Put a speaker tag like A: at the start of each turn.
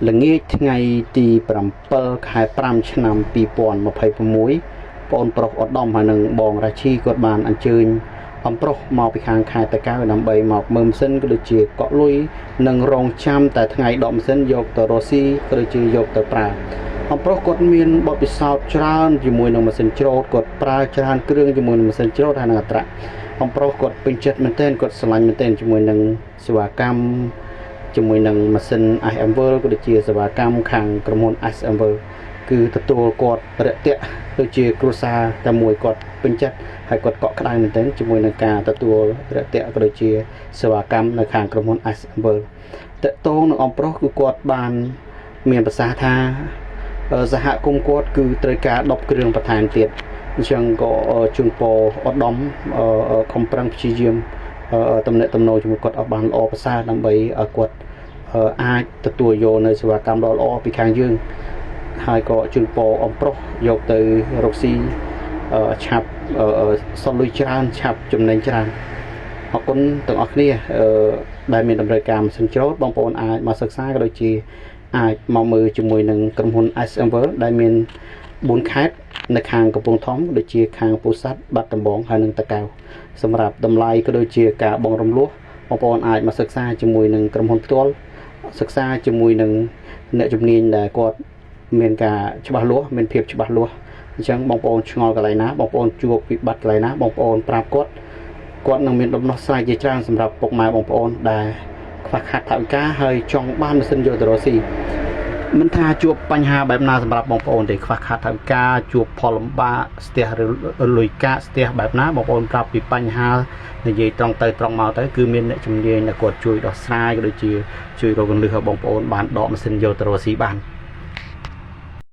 A: ល្ងាចថ្ងៃទី7 ខែ 5 ឆ្នាំ 2026 បងប្រុសឧត្តមហើយនឹងបងរាជីគាត់បានអញ្ជើញអំប្រុសមកពីខាងខេត្តតាកែវដើម្បីមកមើលម៉ាស៊ីនក៏ដូចជាកក់លុយនិងរងចាំតែថ្ងៃដកម៉ាស៊ីនយកទៅរស់ស៊ីក៏ដូចជាយកទៅប្រើអំប្រុសគាត់មានបទពិសោធន៍ច្រើនជាមួយនឹងម៉ាស៊ីនច្រូតគាត់ប្រើច្រើនគ្រឿងជាមួយនឹងម៉ាស៊ីនច្រូតហើយនឹងអត្រាអំប្រុសគាត់ពេញចិត្តមែនទែនគាត់ស្រឡាញ់មែនទែនជាមួយនឹងសេវាកម្មជាមួយនឹងម៉ាស៊ីន IMWorld ក៏ដូចជាសេវាកម្មខាងក្រុមហ៊ុន IMWorld គឺទទួលគាត់រាក់ទាក់ដូចជាគ្រួសារតែមួយគាត់ពេញចិត្តហើយគាត់កក់ក្ដៅមែនទែនជាមួយនឹងការទទួលរាក់ទាក់ក៏ដូចជាសេវាកម្មនៅខាងក្រុមហ៊ុន IMWorld តកតងនឹងអំប្រុសគឺគាត់បានមានប្រសាសន៍ថាសហគមន៍គាត់គឺត្រូវការ10គ្រឿងបន្ថែមទៀតអញ្ចឹងក៏ជូនពរឧត្តមខំប្រឹងព្យាយាមតំណែងតំណងជាមួយគាត់ឲ្យបានល្អប្រសើរដើម្បីឲ្យគាត់អាចទទួលយកនៅសេវាកម្មដ៏ល្អពីខាងយើងហើយក៏ជូនពរអំប្រុសយកទៅរកស៊ីឆាប់សល់លុយច្រើនឆាប់ចំណេញច្រើនអរគុណទាំងអស់គ្នាដែលមានតម្រូវការម៉ាស៊ីនច្រូតបងប្អូនអាចមកសិក្សាក៏ដូចជាអាចមកមើលជាមួយនឹងក្រុមហ៊ុន IMWorld ដែលមាន4ខេត្តនៅខាងកំពង់ធំដូចជាខាងពោធិ៍សាត់បាត់ដំបងហើយនិងតាកែវសម្រាប់តម្លៃក៏ដូចជាការបងរំលោះបងប្អូនអាចមកសិក្សាជាមួយនឹងក្រុមហ៊ុនផ្ទាល់សិក្សាជាមួយនឹងអ្នកជំនាញដែលគាត់មានការច្បាស់លាស់មានភាពច្បាស់លាស់អញ្ចឹងបងប្អូនឆ្ងល់កន្លែងណាបងប្អូនជួបវិបត្តិកន្លែងណាបងប្អូនប្រាប់គាត់នឹងមានដំណោះស្រាយជាច្រើនសម្រាប់ពុកម៉ែបងប្អូនដែលខ្វះខាតថវិកាហើយចង់បានម៉ាស៊ីនយកទៅរកស៊ីមិនថាជួបបញ្ហាបែបណាសម្រាប់បងប្អូនទេខ្វះខាតថវិកាជួបផលលំបាកស្ទះលុយកាក់ស្ទះបែបណាបងប្អូនប្រាប់ពីបញ្ហានិយាយត្រង់ទៅត្រង់មកទៅគឺមានអ្នកជំនាញដែលគាត់ជួយដោះស្រាយក៏ដូចជាជួយរកកន្លឹះឲ្យបងប្អូនបានដកម៉ាស៊ីនយកទៅរកស៊ីបាន